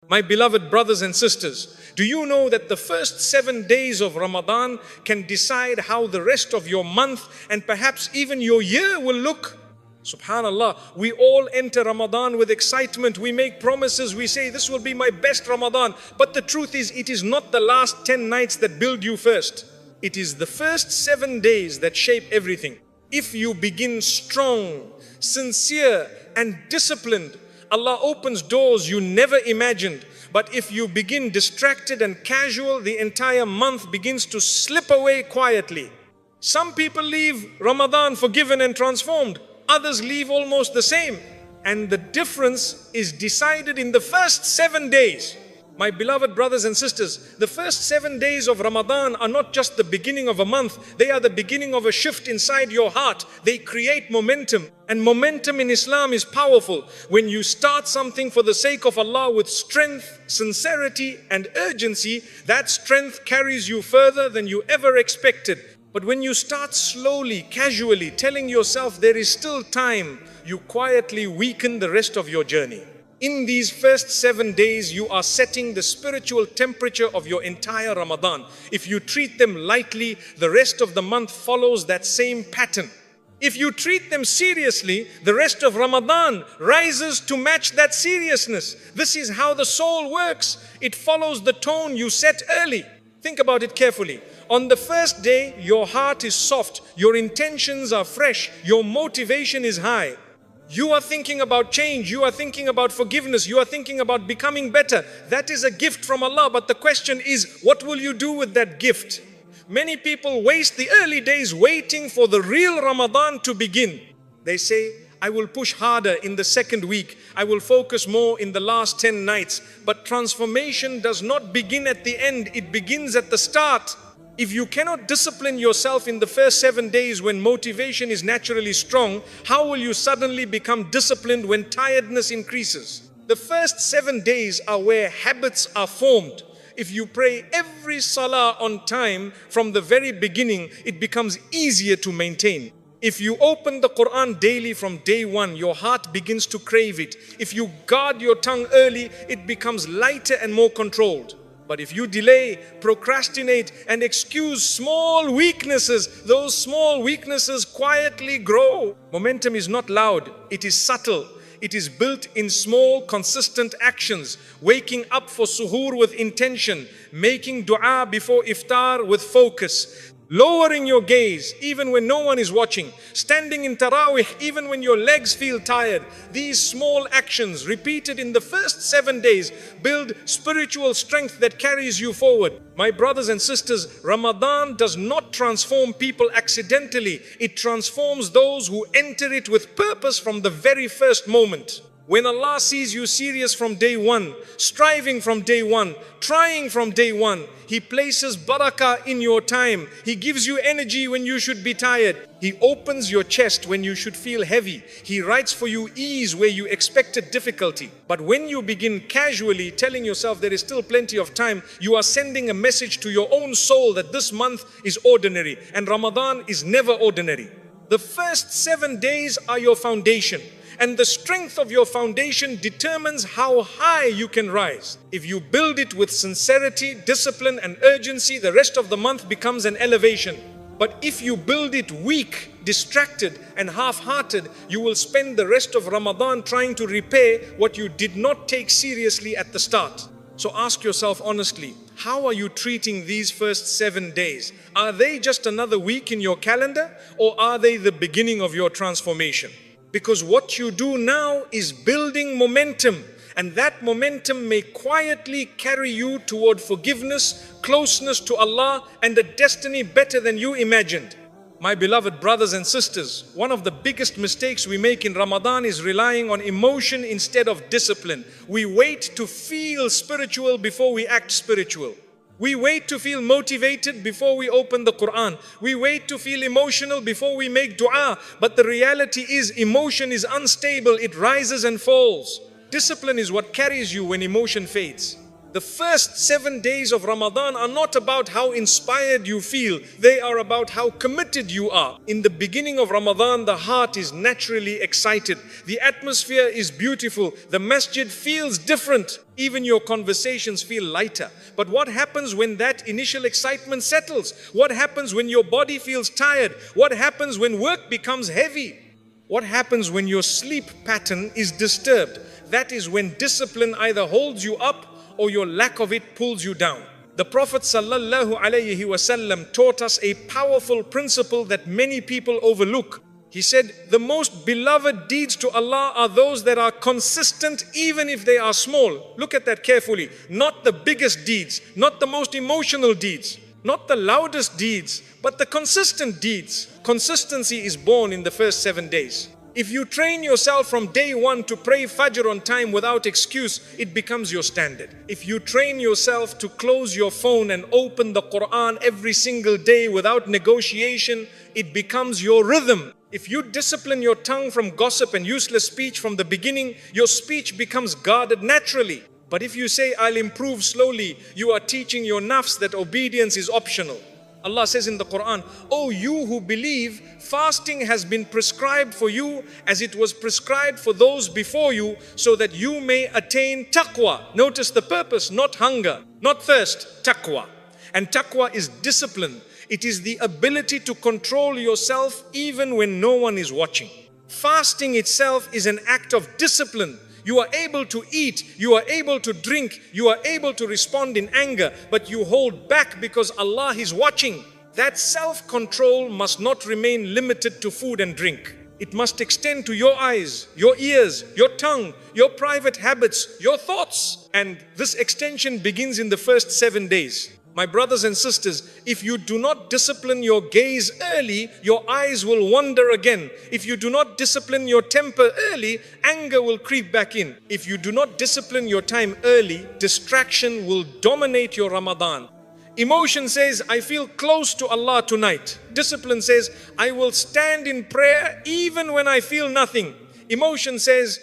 My beloved brothers and sisters, do you know that the first 7 days of Ramadan can decide how the rest of your month and perhaps even your year will look? Subhanallah, we all enter Ramadan with excitement. We make promises. We say, this will be my best Ramadan. But the truth is, it is not the last 10 nights that build you first. It is the first 7 days that shape everything. If you begin strong, sincere and disciplined, Allah opens doors you never imagined. But if you begin distracted and casual, the entire month begins to slip away quietly. Some people leave Ramadan forgiven and transformed. Others leave almost the same. And the difference is decided in the first 7 days. My beloved brothers and sisters, the first 7 days of Ramadan are not just the beginning of a month. They are the beginning of a shift inside your heart. They create momentum. And momentum in Islam is powerful. When you start something for the sake of Allah with strength, sincerity and urgency, that strength carries you further than you ever expected. But when you start slowly, casually, telling yourself there is still time, you quietly weaken the rest of your journey. In these first 7 days, you are setting the spiritual temperature of your entire Ramadan. If you treat them lightly, the rest of the month follows that same pattern. If you treat them seriously, the rest of Ramadan rises to match that seriousness. This is how the soul works. It follows the tone you set early. Think about it carefully. On the first day, your heart is soft, your intentions are fresh, your motivation is high. You are thinking about change, you are thinking about forgiveness, you are thinking about becoming better. That is a gift from Allah, but the question is, what will you do with that gift? Many people waste the early days waiting for the real Ramadan to begin. They say, I will push harder in the second week. I will focus more in the last 10 nights. But transformation does not begin at the end. It begins at the start. If you cannot discipline yourself in the first 7 days when motivation is naturally strong, how will you suddenly become disciplined when tiredness increases? The first 7 days are where habits are formed. If you pray every salah on time from the very beginning, it becomes easier to maintain. If you open the Quran daily from day one, your heart begins to crave it. If you guard your tongue early, it becomes lighter and more controlled. But if you delay, procrastinate and excuse small weaknesses, those small weaknesses quietly grow. Momentum is not loud, it is subtle. It is built in small, consistent actions. Waking up for suhoor with intention, making dua before iftar with focus, lowering your gaze even when no one is watching, standing in tarawih even when your legs feel tired. These small actions repeated in the first 7 days build spiritual strength that carries you forward. My brothers and sisters, Ramadan does not transform people accidentally. It transforms those who enter it with purpose from the very first moment. When Allah sees you serious from day one, striving from day one, trying from day one, He places barakah in your time. He gives you energy when you should be tired. He opens your chest when you should feel heavy. He writes for you ease where you expected difficulty. But when you begin casually telling yourself there is still plenty of time, you are sending a message to your own soul that this month is ordinary and Ramadan is never ordinary. The first 7 days are your foundation. And the strength of your foundation determines how high you can rise. If you build it with sincerity, discipline and urgency, the rest of the month becomes an elevation. But if you build it weak, distracted and half-hearted, you will spend the rest of Ramadan trying to repay what you did not take seriously at the start. So ask yourself honestly, how are you treating these first 7 days? Are they just another week in your calendar, or are they the beginning of your transformation? Because what you do now is building momentum, and that momentum may quietly carry you toward forgiveness, closeness to Allah, and a destiny better than you imagined. My beloved brothers and sisters, one of the biggest mistakes we make in Ramadan is relying on emotion instead of discipline. We wait to feel spiritual before we act spiritual. We wait to feel motivated before we open the Quran. We wait to feel emotional before we make dua. But the reality is, emotion is unstable. It rises and falls. Discipline is what carries you when emotion fades. The first 7 days of Ramadan are not about how inspired you feel. They are about how committed you are. In the beginning of Ramadan, the heart is naturally excited. The atmosphere is beautiful. The masjid feels different. Even your conversations feel lighter. But what happens when that initial excitement settles? What happens when your body feels tired? What happens when work becomes heavy? What happens when your sleep pattern is disturbed? That is when discipline either holds you up or your lack of it pulls you down. The Prophet ﷺ taught us a powerful principle that many people overlook. He said, the most beloved deeds to Allah are those that are consistent even if they are small. Look at that carefully. Not the biggest deeds, not the most emotional deeds, not the loudest deeds, but the consistent deeds. Consistency is born in the first 7 days. If you train yourself from day one to pray Fajr on time without excuse, it becomes your standard. If you train yourself to close your phone and open the Quran every single day without negotiation, it becomes your rhythm. If you discipline your tongue from gossip and useless speech from the beginning, your speech becomes guarded naturally. But if you say, I'll improve slowly, you are teaching your nafs that obedience is optional. Allah says in the Quran, "O you who believe, fasting has been prescribed for you as it was prescribed for those before you, so that you may attain taqwa." Notice the purpose, not hunger, not thirst, taqwa. And taqwa is discipline. It is the ability to control yourself even when no one is watching. Fasting itself is an act of discipline. You are able to eat, you are able to drink, you are able to respond in anger, but you hold back because Allah is watching. That self-control must not remain limited to food and drink. It must extend to your eyes, your ears, your tongue, your private habits, your thoughts. And this extension begins in the first 7 days. My brothers and sisters, if you do not discipline your gaze early, your eyes will wander again. If you do not discipline your temper early, anger will creep back in. If you do not discipline your time early, distraction will dominate your Ramadan. Emotion says, I feel close to Allah tonight. Discipline says, I will stand in prayer even when I feel nothing. Emotion says,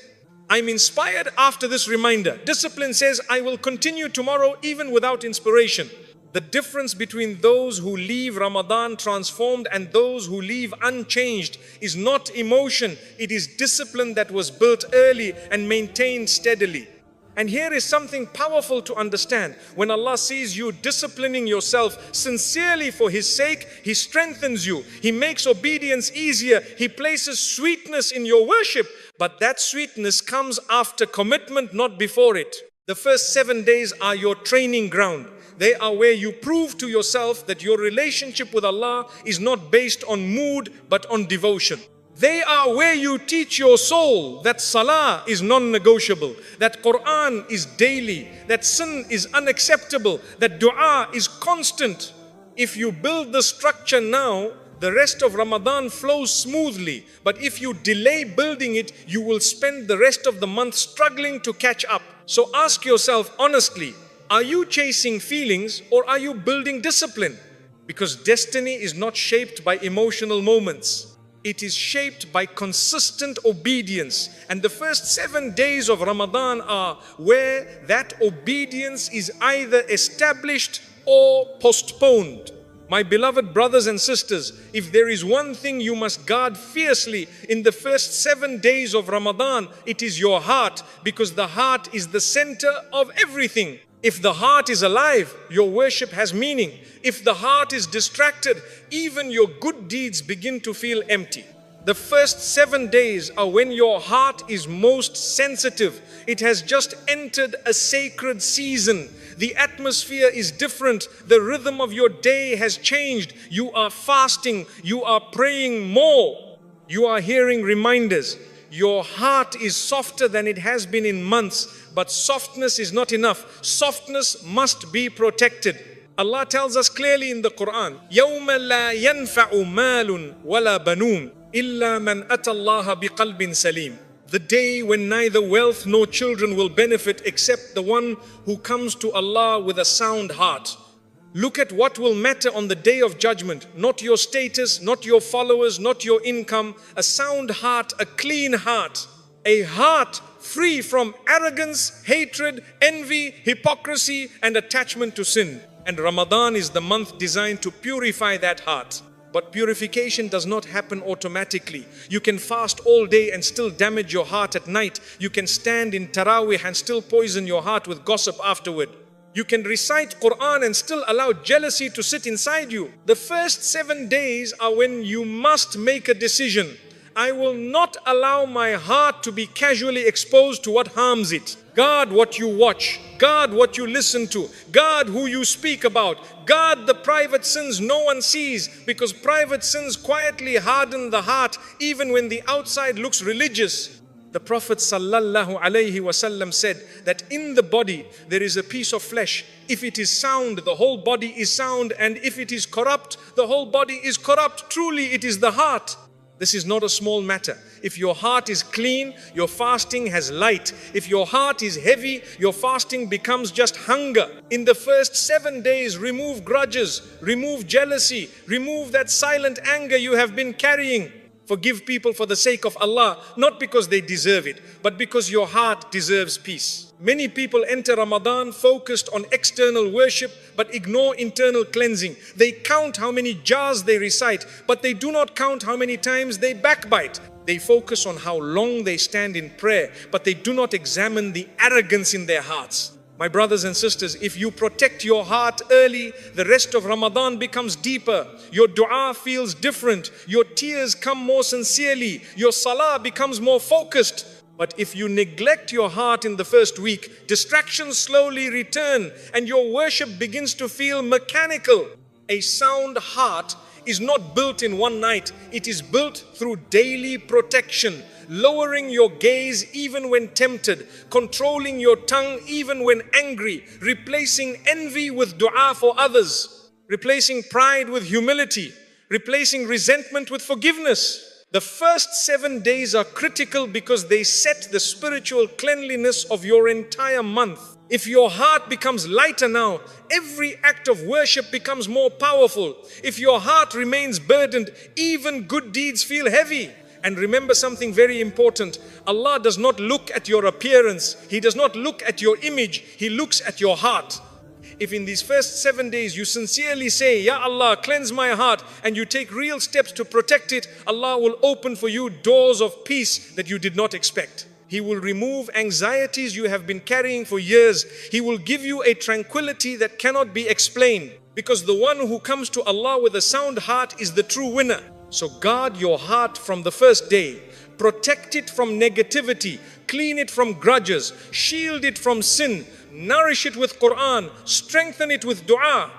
I'm inspired after this reminder. Discipline says, I will continue tomorrow even without inspiration. The difference between those who leave Ramadan transformed and those who leave unchanged is not emotion, it is discipline that was built early and maintained steadily. And here is something powerful to understand. When Allah sees you disciplining yourself sincerely for His sake, He strengthens you. He makes obedience easier. He places sweetness in your worship. But that sweetness comes after commitment, not before it. The first 7 days are your training ground. They are where you prove to yourself that your relationship with Allah is not based on mood but on devotion. They are where you teach your soul that Salah is non-negotiable, that Quran is daily, that sin is unacceptable, that dua is constant. If you build the structure now, the rest of Ramadan flows smoothly. But if you delay building it, you will spend the rest of the month struggling to catch up. So ask yourself honestly, are you chasing feelings or are you building discipline? Because destiny is not shaped by emotional moments. It is shaped by consistent obedience. And the first 7 days of Ramadan are where that obedience is either established or postponed. My beloved brothers and sisters, if there is one thing you must guard fiercely in the first 7 days of Ramadan, it is your heart, because the heart is the center of everything. If the heart is alive, your worship has meaning. If the heart is distracted, even your good deeds begin to feel empty. The first 7 days are when your heart is most sensitive. It has just entered a sacred season. The atmosphere is different. The rhythm of your day has changed. You are fasting. You are praying more. You are hearing reminders. Your heart is softer than it has been in months. But softness is not enough. Softness must be protected. Allah tells us clearly in the Quran, يَوْمَ لَا يَنْفَعُ مَالٌ وَلَا بَنُونَ إِلَّا مَنْ أَتَى اللَّهَ بِقَلْبٍ سَلِيمٍ. The day when neither wealth nor children will benefit except the one who comes to Allah with a sound heart. Look at what will matter on the day of judgment. Not your status, not your followers, not your income. A sound heart, a clean heart. A heart free from arrogance, hatred, envy, hypocrisy, and attachment to sin. And Ramadan is the month designed to purify that heart. But purification does not happen automatically. You can fast all day and still damage your heart at night. You can stand in Taraweeh and still poison your heart with gossip afterward. You can recite Quran and still allow jealousy to sit inside you. The first 7 days are when you must make a decision. I will not allow my heart to be casually exposed to what harms it. Guard what you watch. Guard what you listen to. Guard who you speak about. Guard the private sins no one sees, because private sins quietly harden the heart even when the outside looks religious. The Prophet ﷺ said that in the body there is a piece of flesh. If it is sound, the whole body is sound, and if it is corrupt, the whole body is corrupt. Truly, it is the heart. This is not a small matter. If your heart is clean, your fasting has light. If your heart is heavy, your fasting becomes just hunger. In the first 7 days, remove grudges, remove jealousy, remove that silent anger you have been carrying. Forgive people for the sake of Allah, not because they deserve it, but because your heart deserves peace. Many people enter Ramadan focused on external worship, but ignore internal cleansing. They count how many jars they recite, but they do not count how many times they backbite. They focus on how long they stand in prayer, but they do not examine the arrogance in their hearts. My brothers and sisters, if you protect your heart early, the rest of Ramadan becomes deeper. Your dua feels different. Your tears come more sincerely. Your salah becomes more focused. But if you neglect your heart in the first week, distractions slowly return and your worship begins to feel mechanical. A sound heart is not built in one night. It is built through daily protection. Lowering your gaze even when tempted, controlling your tongue even when angry, replacing envy with dua for others, replacing pride with humility, replacing resentment with forgiveness. The first 7 days are critical because they set the spiritual cleanliness of your entire month. If your heart becomes lighter now, every act of worship becomes more powerful. If your heart remains burdened, even good deeds feel heavy. And remember something very important. Allah does not look at your appearance. He does not look at your image. He looks at your heart. If in these first 7 days you sincerely say, Ya Allah, cleanse my heart, and you take real steps to protect it, Allah will open for you doors of peace that you did not expect. He will remove anxieties you have been carrying for years. He will give you a tranquility that cannot be explained, because the one who comes to Allah with a sound heart is the true winner. So guard your heart from the first day. Protect it from negativity. Clean it from grudges. Shield it from sin. Nourish it with Quran. Strengthen it with dua.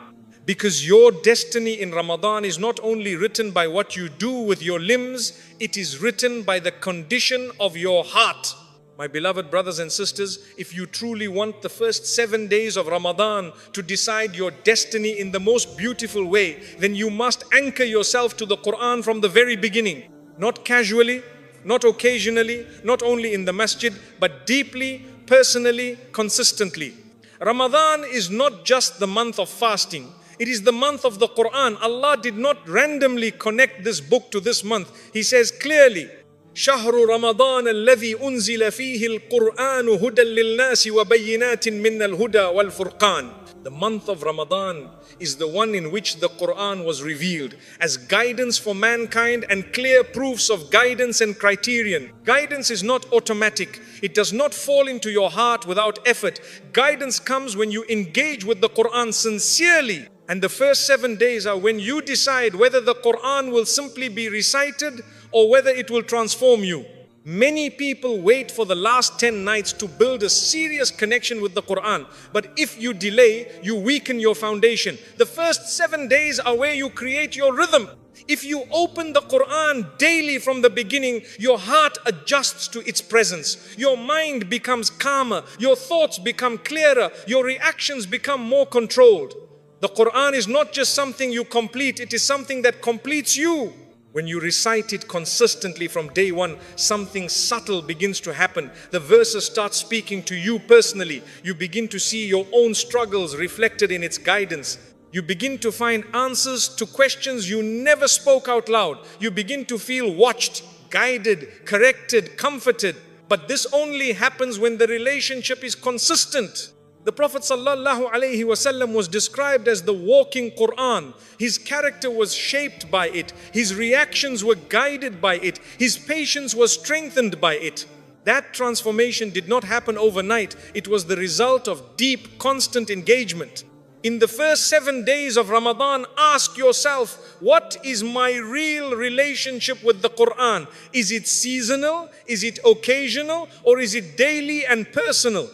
Because your destiny in Ramadan is not only written by what you do with your limbs, it is written by the condition of your heart. My beloved brothers and sisters, if you truly want the first 7 days of Ramadan to decide your destiny in the most beautiful way, then you must anchor yourself to the Quran from the very beginning. Not casually, not occasionally, not only in the masjid, but deeply, personally, consistently. Ramadan is not just the month of fasting. It is the month of the Quran. Allah did not randomly connect this book to this month. He says clearly, شهر رمضان الذي أنزل فيه القرآن هدى للناس وبينات من الهدى والفرقان. The month of Ramadan is the one in which the Quran was revealed as guidance for mankind and clear proofs of guidance and criterion. Guidance is not automatic. It does not fall into your heart without effort. Guidance comes when you engage with the Quran sincerely. And the first 7 days are when you decide whether the Quran will simply be recited or whether it will transform you. Many people wait for the last 10 nights to build a serious connection with the Quran. But if you delay, you weaken your foundation. The first 7 days are where you create your rhythm. If you open the Quran daily from the beginning, your heart adjusts to its presence. Your mind becomes calmer. Your thoughts become clearer. Your reactions become more controlled. The Quran is not just something you complete, it is something that completes you. When you recite it consistently from day one, something subtle begins to happen. The verses start speaking to you personally. You begin to see your own struggles reflected in its guidance. You begin to find answers to questions you never spoke out loud. You begin to feel watched, guided, corrected, comforted. But this only happens when the relationship is consistent. The Prophet ﷺ was described as the walking Quran. His character was shaped by it. His reactions were guided by it. His patience was strengthened by it. That transformation did not happen overnight. It was the result of deep, constant engagement. In the first 7 days of Ramadan, ask yourself, what is my real relationship with the Quran? Is it seasonal? Is it occasional? Or is it daily and personal?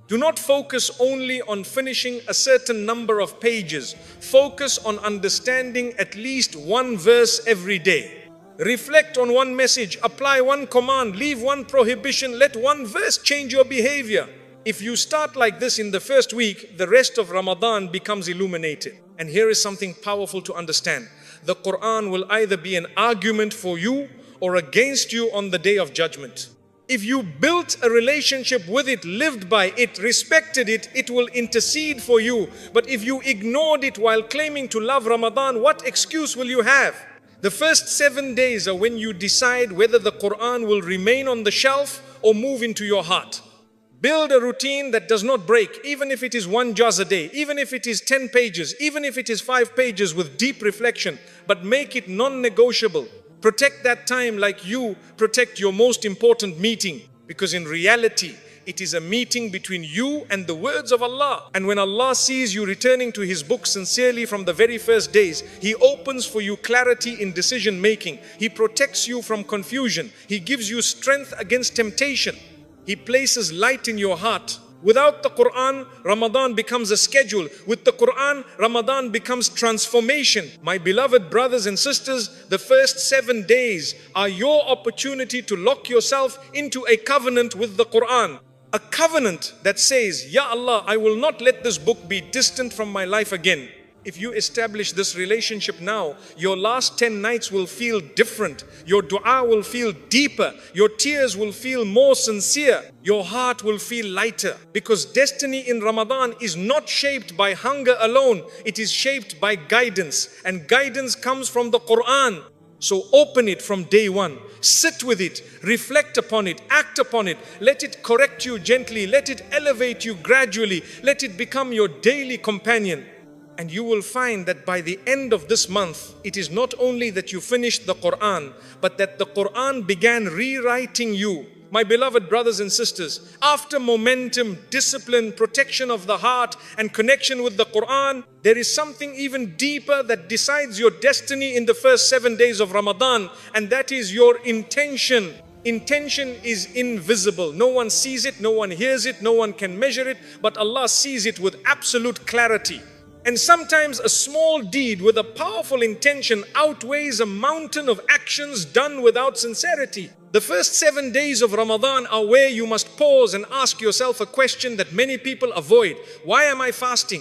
Do not focus only on finishing a certain number of pages. Focus on understanding at least one verse every day. Reflect on one message, apply one command, leave one prohibition, let one verse change your behavior. If you start like this in the first week, the rest of Ramadan becomes illuminated. And here is something powerful to understand. The Quran will either be an argument for you or against you on the day of judgment. If you built a relationship with it, lived by it, respected it, it will intercede for you. But if you ignored it while claiming to love Ramadan, what excuse will you have? The first 7 days are when you decide whether the Quran will remain on the shelf or move into your heart. Build a routine that does not break, even if it is 1 juz a day, even if it is 10 pages, even if it is 5 pages with deep reflection, but make it non-negotiable. Protect that time like you protect your most important meeting, because in reality, it is a meeting between you and the words of Allah. And when Allah sees you returning to His book sincerely from the very first days, He opens for you clarity in decision making. He protects you from confusion. He gives you strength against temptation. He places light in your heart. Without the Quran, Ramadan becomes a schedule. With the Quran, Ramadan becomes transformation. My beloved brothers and sisters, the first 7 days are your opportunity to lock yourself into a covenant with the Quran. A covenant that says, Ya Allah, I will not let this book be distant from my life again. If you establish this relationship now, your last 10 nights will feel different. Your dua will feel deeper. Your tears will feel more sincere. Your heart will feel lighter. Because destiny in Ramadan is not shaped by hunger alone. It is shaped by guidance. And guidance comes from the Quran. So open it from day one. Sit with it. Reflect upon it. Act upon it. Let it correct you gently. Let it elevate you gradually. Let it become your daily companion. And you will find that by the end of this month, it is not only that you finished the Quran, but that the Quran began rewriting you. My beloved brothers and sisters, after momentum, discipline, protection of the heart, and connection with the Quran, there is something even deeper that decides your destiny in the first 7 days of Ramadan, and that is your intention. Intention is invisible. No one sees it, no one hears it, no one can measure it, but Allah sees it with absolute clarity. And sometimes a small deed with a powerful intention outweighs a mountain of actions done without sincerity. The first 7 days of Ramadan are where you must pause and ask yourself a question that many people avoid. Why am I fasting?